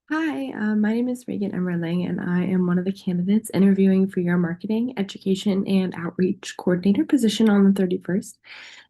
Hi, my name is Reagan Emmerling, and I am one of the candidates interviewing for your marketing, education, and outreach coordinator position on the 31st.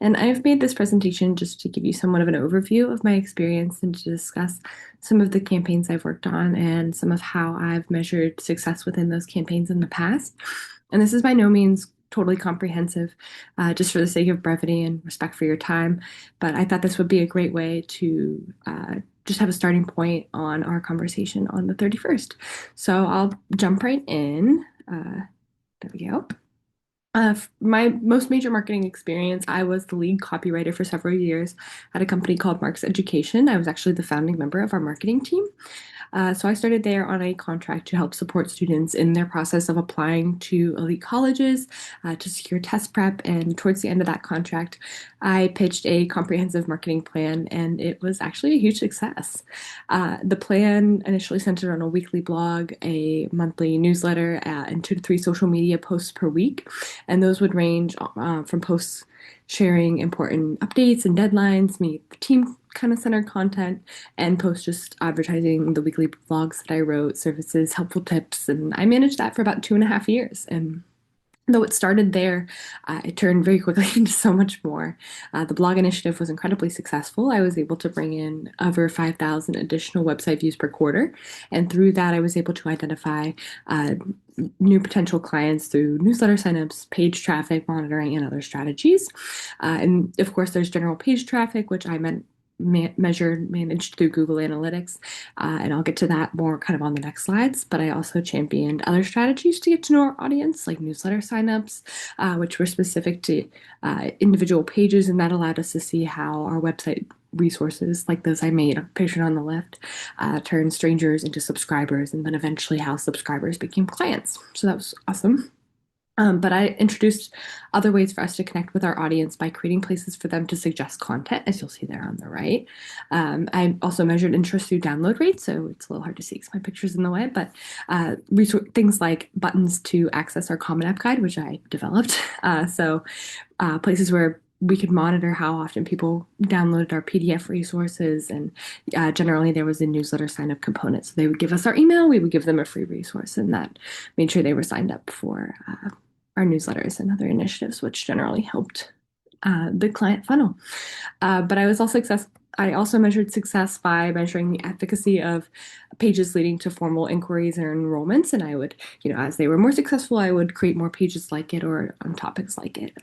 And I've made this presentation just to give you somewhat of an overview of my experience and to discuss some of the campaigns I've worked on and some of how I've measured success within those campaigns in the past. And this is by no means totally comprehensive, just for the sake of brevity and respect for your time. But I thought this would be a great way to just have a starting point on our conversation on the 31st. So I'll jump right in. There we go. My most major marketing experience, I was the lead copywriter for several years at a company called Marks Education. I was actually the founding member of our marketing team. So I started there on a contract to help support students in their process of applying to elite colleges to secure test prep. And towards the end of that contract, I pitched a comprehensive marketing plan, and it was actually a huge success. The plan initially centered on a weekly blog, a monthly newsletter, and 2 to 3 social media posts per week. And those would range from posts sharing important updates and deadlines, meet the team kind of centered content, and post just advertising the weekly vlogs that I wrote, services, helpful tips. And I managed that for about 2.5 years. And though it started there, it turned very quickly into so much more. The blog initiative was incredibly successful. I was able to bring in over 5,000 additional website views per quarter. And through that, I was able to identify new potential clients through newsletter signups, page traffic monitoring, and other strategies. And of course, there's general page traffic, which I measured, managed through Google Analytics. And I'll get to that more kind of on the next slides. But I also championed other strategies to get to know our audience, like newsletter signups, which were specific to individual pages. And that allowed us to see how our website resources, like those I made pictured on the left, turned strangers into subscribers, and then eventually how subscribers became clients. So that was awesome. But I introduced other ways for us to connect with our audience by creating places for them to suggest content, as you'll see there on the right. I also measured interest through download rates, so it's a little hard to see because my picture's in the way, but things like buttons to access our Common App guide, which I developed. Places where we could monitor how often people downloaded our PDF resources, and generally there was a newsletter sign up component. So they would give us our email, we would give them a free resource, and that made sure they were signed up for our newsletters and other initiatives, which generally helped the client funnel. But I also measured success by measuring the efficacy of pages leading to formal inquiries or enrollments. And I would, as they were more successful, I would create more pages like it or on topics like it.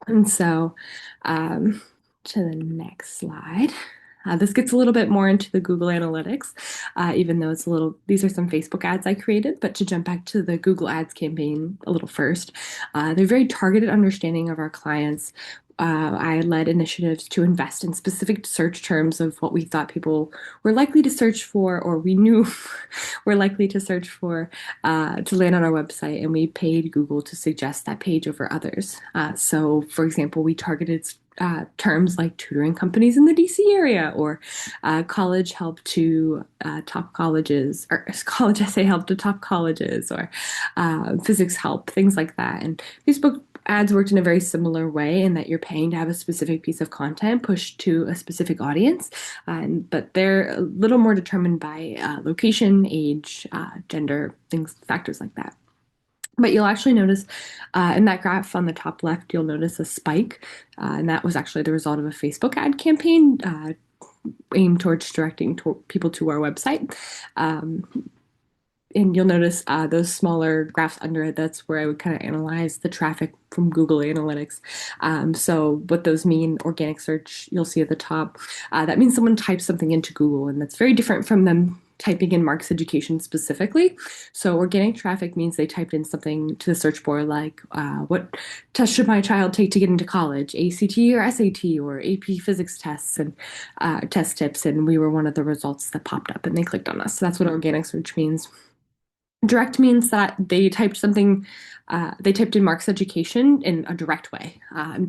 And so, um, to the next slide. This gets a little bit more into the Google Analytics, even though these are some Facebook ads I created. But to jump back to the Google Ads campaign a little first, they're very targeted understanding of our clients. I led initiatives to invest in specific search terms of what we thought people were likely to search for, or we knew were likely to search for to land on our website, and we paid Google to suggest that page over others. So, for example, we targeted terms like tutoring companies in the DC area, or college help to top colleges, or college essay help to top colleges, or physics help, things like that. And Facebook ads worked in a very similar way in that you're paying to have a specific piece of content pushed to a specific audience, but they're a little more determined by location, age, gender, factors like that. But you'll actually notice in that graph on the top left, you'll notice a spike, and that was actually the result of a Facebook ad campaign aimed towards directing people to our website. And you'll notice those smaller graphs under it, that's where I would kind of analyze the traffic from Google Analytics. So what those mean, organic search, you'll see at the top, that means someone types something into Google, and that's very different from them typing in Marks Education specifically. So organic traffic means they typed in something to the search bar like, what test should my child take to get into college? ACT or SAT or AP physics tests and test tips. And we were one of the results that popped up, and they clicked on us. So that's what organic search means. Direct means that they typed they typed in Mark's Education in a direct way.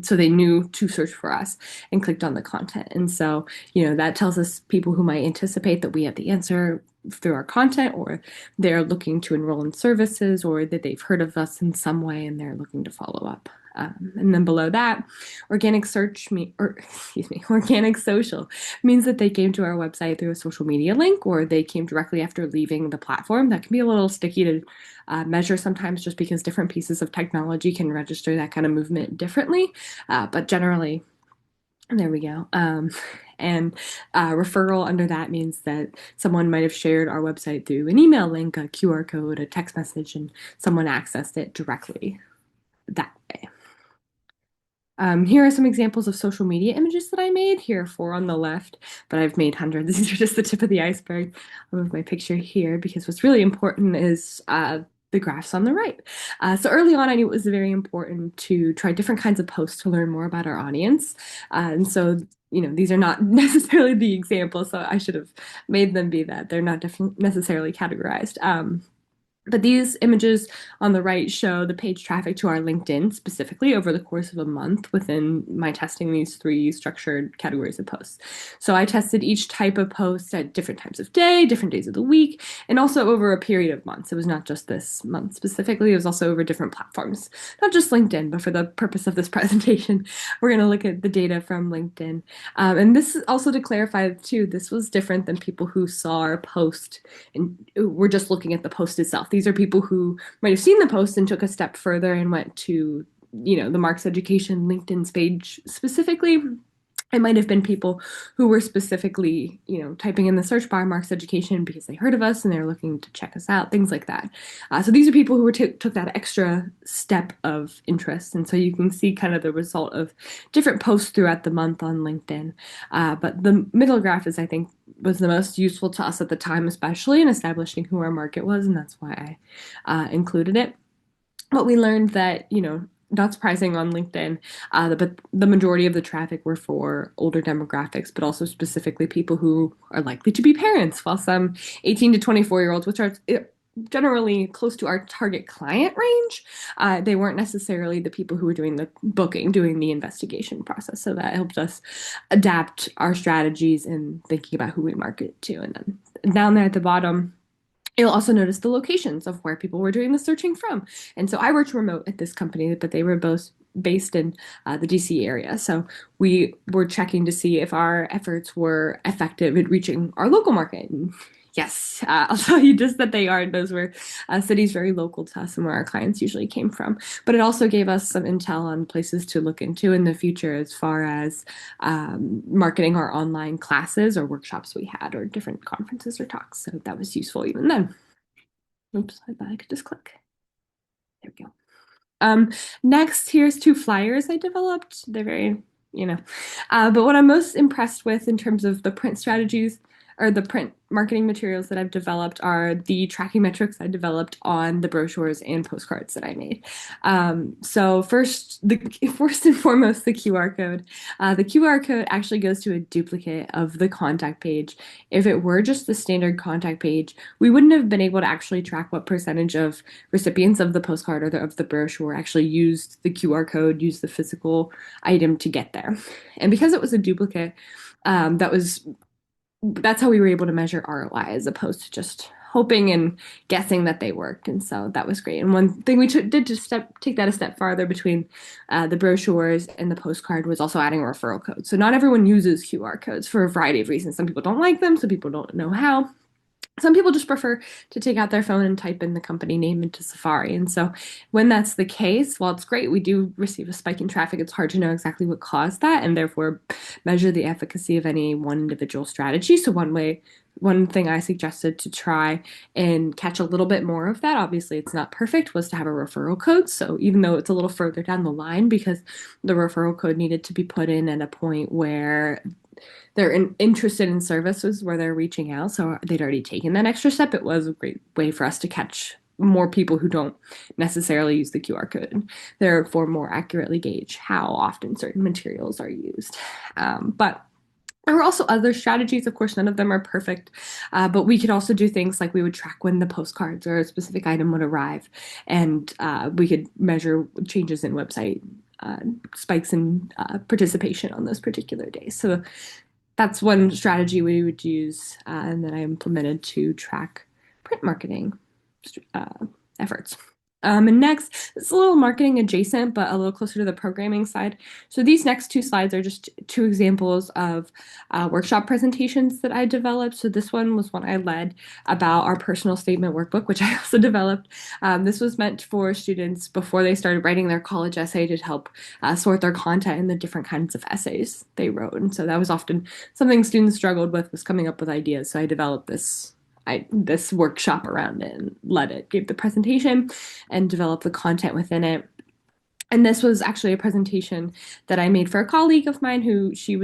So they knew to search for us and clicked on the content. And so, that tells us people who might anticipate that we have the answer through our content, or they're looking to enroll in services, or that they've heard of us in some way and they're looking to follow up. And then below that, organic social means that they came to our website through a social media link or they came directly after leaving the platform. That can be a little sticky to measure sometimes just because different pieces of technology can register that kind of movement differently. But generally, there we go. And referral under that means that someone might have shared our website through an email link, a QR code, a text message, and someone accessed it directly that way. Here are some examples of social media images that I made. Here are four on the left, but I've made hundreds. These are just the tip of the iceberg. I'll move my picture here because what's really important is the graphs on the right. So early on, I knew it was very important to try different kinds of posts to learn more about our audience. And so, these are not necessarily the examples, so I should have made them be that. They're not necessarily categorized. But these images on the right show the page traffic to our LinkedIn specifically over the course of a month within my testing these three structured categories of posts. So I tested each type of post at different times of day, different days of the week, and also over a period of months. It was not just this month specifically, it was also over different platforms, not just LinkedIn, but for the purpose of this presentation, we're going to look at the data from LinkedIn. And this is also to clarify too, this was different than people who saw our post and were just looking at the post itself. These are people who might have seen the post and took a step further and went to, the Marks Education LinkedIn's page specifically. It might have been people who were specifically, typing in the search bar Marks Education because they heard of us and they're looking to check us out, things like that. So these are people who took that extra step of interest. And so you can see kind of the result of different posts throughout the month on LinkedIn. But the middle graph is, I think, was the most useful to us at the time, especially in establishing who our market was. And that's why I included it. But we learned that, not surprising on LinkedIn, but the majority of the traffic were for older demographics, but also specifically people who are likely to be parents, while some 18 to 24-year-olds, which are generally close to our target client range, they weren't necessarily the people who were doing the booking, doing the investigation process. So that helped us adapt our strategies in thinking about who we market to. And then down there at the bottom, you'll also notice the locations of where people were doing the searching from. And so I worked remote at this company, but they were both based in the DC area. So we were checking to see if our efforts were effective at reaching our local market. And yes, I'll tell you just that they are. Those were cities very local to us and where our clients usually came from. But it also gave us some intel on places to look into in the future as far as marketing our online classes or workshops we had or different conferences or talks. So that was useful even then. Oops, I thought I could just click. There we go. Next, here's two flyers I developed. They're very, but what I'm most impressed with in terms of the print strategies or the print marketing materials that I've developed are the tracking metrics I developed on the brochures and postcards that I made. So first and foremost, the QR code. The QR code actually goes to a duplicate of the contact page. If it were just the standard contact page, we wouldn't have been able to actually track what percentage of recipients of the postcard or of the brochure actually used the QR code, used the physical item to get there. And because it was a duplicate, that's how we were able to measure ROI as opposed to just hoping and guessing that they worked. And so that was great. And one thing we did to take that a step farther between the brochures and the postcard was also adding a referral code. So not everyone uses QR codes for a variety of reasons. Some people don't like them, some people don't know how. Some people just prefer to take out their phone and type in the company name into Safari. And so when that's the case, while it's great, we do receive a spike in traffic. It's hard to know exactly what caused that and therefore measure the efficacy of any one individual strategy. So one thing I suggested to try and catch a little bit more of that, obviously it's not perfect, was to have a referral code. So even though it's a little further down the line because the referral code needed to be put in at a point where they're interested in services where they're reaching out, so they'd already taken that extra step. It was a great way for us to catch more people who don't necessarily use the QR code, and therefore more accurately gauge how often certain materials are used. But there were also other strategies. Of course, none of them are perfect, but we could also do things like we would track when the postcards or a specific item would arrive, and we could measure changes in website spikes in participation on those particular days. So that's one strategy we would use and that I implemented to track print marketing efforts. And next, it's a little marketing adjacent, but a little closer to the programming side. So these next two slides are just two examples of workshop presentations that I developed. So this one was one I led about our personal statement workbook, which I also developed. This was meant for students before they started writing their college essay to help sort their content in the different kinds of essays they wrote. And so that was often something students struggled with, was coming up with ideas. So I developed this workshop around it and led it, gave the presentation and developed the content within it. And this was actually a presentation that I made for a colleague of mine who she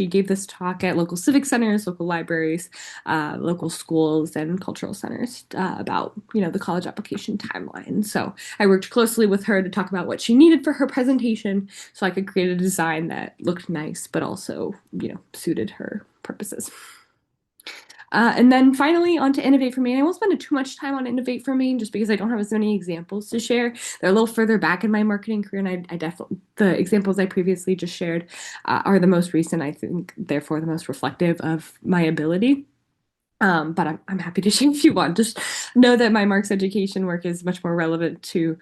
gave this talk at local civic centers, local libraries, local schools, and cultural centers about the college application timeline. So I worked closely with her to talk about what she needed for her presentation, so I could create a design that looked nice but also suited her purposes. And then finally, on to Innovate for Me. And I won't spend too much time on Innovate for Me just because I don't have as many examples to share. They're a little further back in my marketing career, and I definitely the examples I previously just shared are the most recent, I think, therefore the most reflective of my ability. But I'm happy to share if you want. Just know that my Marks education work is much more relevant to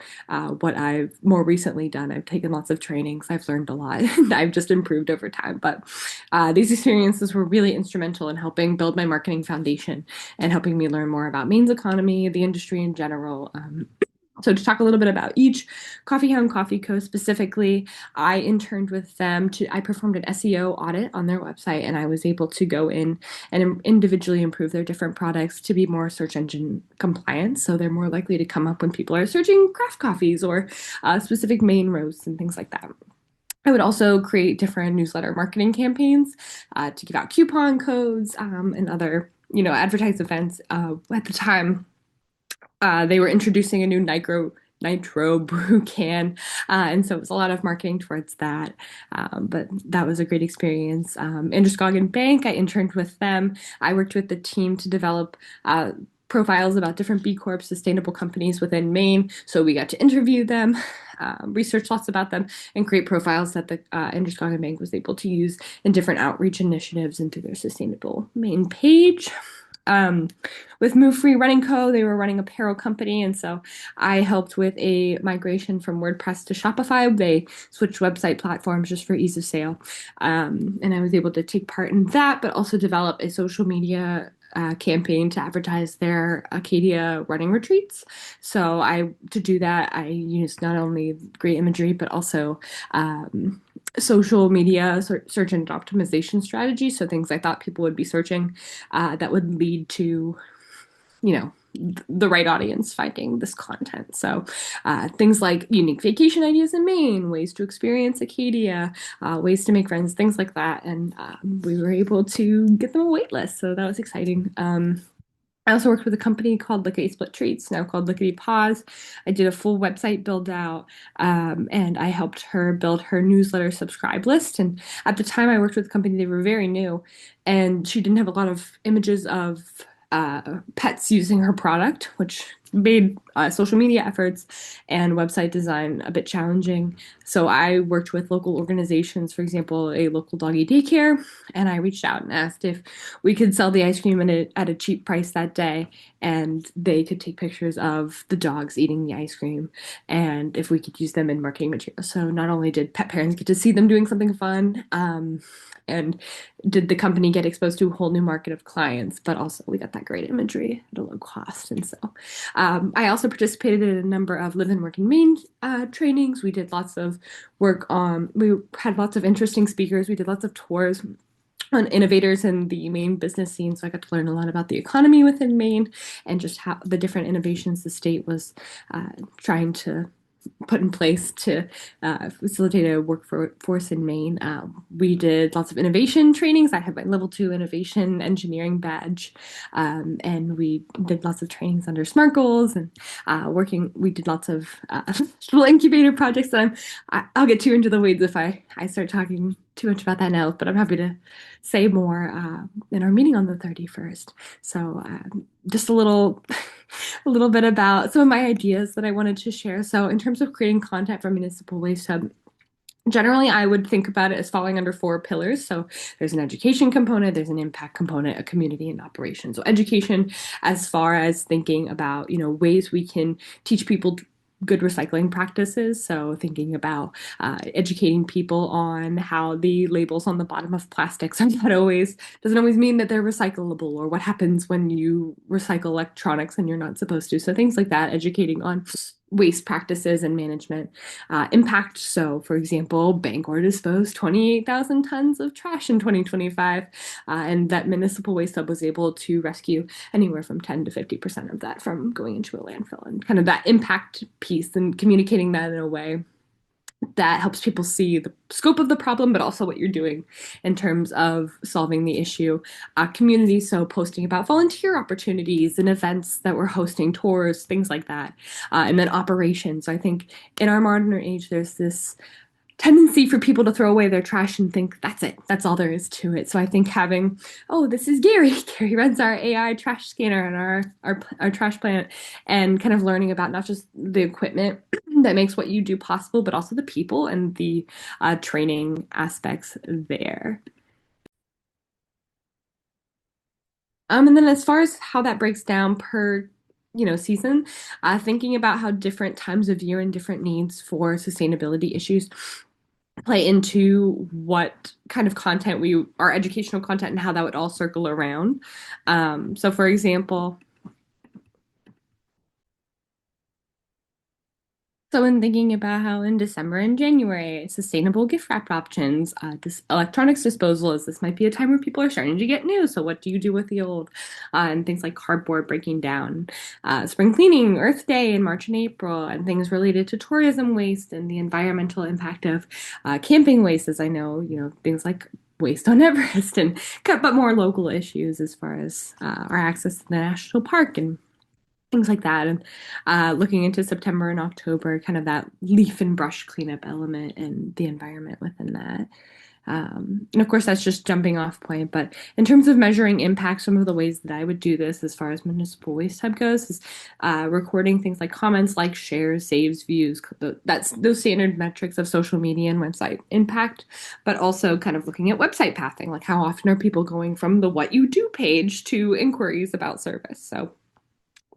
what I've more recently done. I've taken lots of trainings. I've learned a lot. I've just improved over time. But these experiences were really instrumental in helping build my marketing foundation and helping me learn more about Maine's economy, the industry in general. So to talk a little bit about each, Coffee Hound Coffee Co. specifically, I interned with them I performed an SEO audit on their website, and I was able to go in and individually improve their different products to be more search engine compliant. So they're more likely to come up when people are searching craft coffees or specific Maine roasts and things like that. I would also create different newsletter marketing campaigns to give out coupon codes and other, advertised events. At the time, they were introducing a new nitro brew can, and so it was a lot of marketing towards that. But that was a great experience. Androscoggin Bank, I interned with them. I worked with the team to develop profiles about different B Corp sustainable companies within Maine. So we got to interview them, research lots about them, and create profiles that the Androscoggin Bank was able to use in different outreach initiatives and through their sustainable Maine page. Um, with Move Free Running Co., they were running a apparel company, and so I helped with a migration from WordPress to Shopify. They switched website platforms just for ease of sale, and I was able to take part in that, but also develop a social media campaign to advertise their Acadia running retreats. So to do that, I used not only great imagery, but also social media search and optimization strategy. So things I thought people would be searching that would lead to, you know, the right audience finding this content. So things like unique vacation ideas in Maine, ways to experience Acadia, ways to make friends, things like that. And we were able to get them a wait list. So that was exciting. I also worked with a company called Lickety Split Treats, now called Lickety Paws. I did a full website build out, and I helped her build her newsletter subscribe list. And at the time I worked with the company, they were very new, and she didn't have a lot of images of pets using her product, which made social media efforts and website design a bit challenging. So I worked with local organizations, for example, a local doggy daycare, and I reached out and asked if we could sell the ice cream at a cheap price that day, and they could take pictures of the dogs eating the ice cream, and if we could use them in marketing materials. So not only did pet parents get to see them doing something fun, and did the company get exposed to a whole new market of clients, but also we got that great imagery at a low cost. And so I also participated in a number of live and work in Maine trainings. We did lots of work on, we had lots of interesting speakers. We did lots of tours on innovators in the Maine business scene. So I got to learn a lot about the economy within Maine and just how the different innovations the state was trying to put in place to facilitate a workforce in Maine. We did lots of innovation trainings. I had my level 2 innovation engineering badge, and we did lots of trainings under SMART goals and we did lots of little incubator projects that I'll get too into the weeds if I start talking too much about that now, but I'm happy to say more in our meeting on the 31st. So just a little bit about some of my ideas that I wanted to share. So in terms of creating content for Municipal Waste Hub, generally, I would think about it as falling under 4 pillars. So there's an education component, there's an impact component, a community, and operation. So education, as far as thinking about, ways we can teach people good recycling practices. So thinking about educating people on how the labels on the bottom of plastics are not always doesn't always mean that they're recyclable, or what happens when you recycle electronics and you're not supposed to. So things like that, educating on waste practices and management impact. So, for example, Bangor disposed 28,000 tons of trash in 2025, and that Municipal Waste Hub was able to rescue anywhere from 10 to 50% of that from going into a landfill, and kind of that impact piece and communicating that in a way that helps people see the scope of the problem, but also what you're doing in terms of solving the issue. Community, so posting about volunteer opportunities and events that we're hosting, tours, things like that. And then operations. So I think in our modern age, there's this tendency for people to throw away their trash and think that's it, that's all there is to it. So I think having, oh, this is Gary. Gary runs our AI trash scanner and our trash plant, and kind of learning about not just the equipment that makes what you do possible, but also the people and the training aspects there. And then as far as how that breaks down per, season, thinking about how different times of year and different needs for sustainability issues play into what kind of content our educational content, and how that would all circle around. So for example, so in thinking about how in December and January, sustainable gift wrap options, this electronics disposal, is this might be a time where people are starting to get new. So what do you do with the old? And things like cardboard breaking down, spring cleaning, Earth Day in March and April, and things related to tourism waste and the environmental impact of camping waste, as I know, things like waste on Everest, and but more local issues as far as our access to the national park and things like that. And looking into September and October, kind of that leaf and brush cleanup element and the environment within that. And of course, that's just jumping off point. But in terms of measuring impact, some of the ways that I would do this as far as Municipal Waste Hub goes is recording things like comments, like shares, saves, views. That's those standard metrics of social media and website impact, but also kind of looking at website pathing, like how often are people going from the what you do page to inquiries about service. So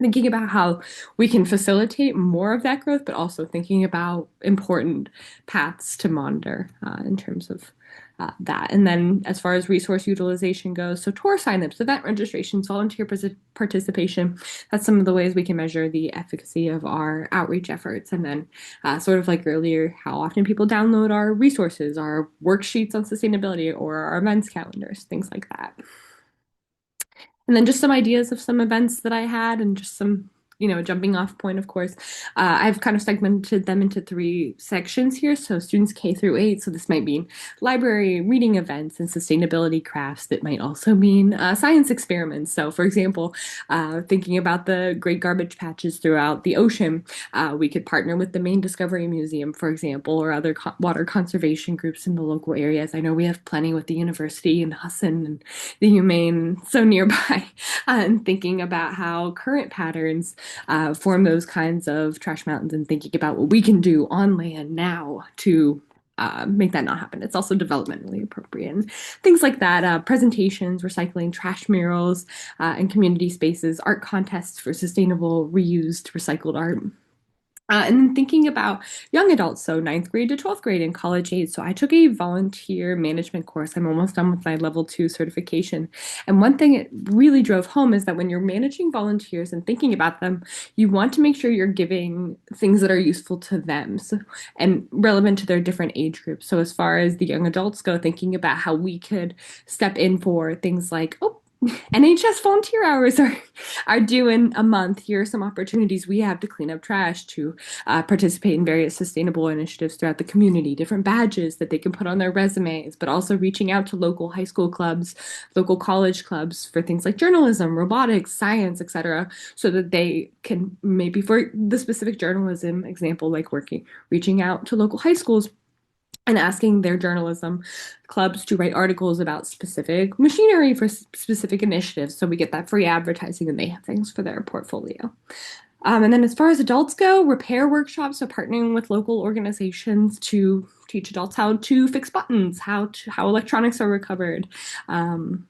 thinking about how we can facilitate more of that growth, but also thinking about important paths to monitor in terms of that. And then as far as resource utilization goes, so tour signups, event registrations, volunteer participation, that's some of the ways we can measure the efficacy of our outreach efforts. And then sort of like earlier, how often people download our resources, our worksheets on sustainability, or our events calendars, things like that. And then just some ideas of some events that I had, and just some, jumping off point, of course. I've kind of segmented them into three sections here. So students K through 8. So this might mean library reading events and sustainability crafts. That might also mean science experiments. So for example, thinking about the great garbage patches throughout the ocean, we could partner with the Maine Discovery Museum, for example, or other water conservation groups in the local areas. I know we have plenty with the university and Husson and the Humane so nearby, and thinking about how current patterns form those kinds of trash mountains, and thinking about what we can do on land now to make that not happen. It's also developmentally appropriate. And things like that, presentations, recycling, trash murals, and community spaces, art contests for sustainable, reused, recycled art. And then thinking about young adults, so ninth grade to 12th grade and college age. So I took a volunteer management course. I'm almost done with my level 2 certification. And one thing it really drove home is that when you're managing volunteers and thinking about them, you want to make sure you're giving things that are useful to them, and relevant to their different age groups. So as far as the young adults go, thinking about how we could step in for things like, oh, NHS volunteer hours are due in a month. Here are some opportunities we have to clean up trash, to participate in various sustainable initiatives throughout the community, different badges that they can put on their resumes, but also reaching out to local high school clubs, local college clubs for things like journalism, robotics, science, etc., so that they can, maybe for the specific journalism example, like reaching out to local high schools and asking their journalism clubs to write articles about specific machinery for specific initiatives. So we get that free advertising, and they have things for their portfolio. And then as far as adults go, repair workshops, so partnering with local organizations to teach adults how to fix buttons, how electronics are recovered. Um,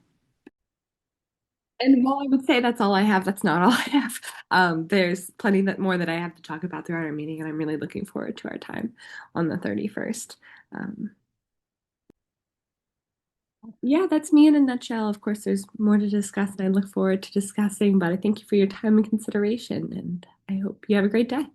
And while I would say that's all I have, that's not all I have. There's plenty that more that I have to talk about throughout our meeting, and I'm really looking forward to our time on the 31st. Um, yeah, that's me in a nutshell. Of course, there's more to discuss, and I look forward to discussing, but I thank you for your time and consideration, and I hope you have a great day.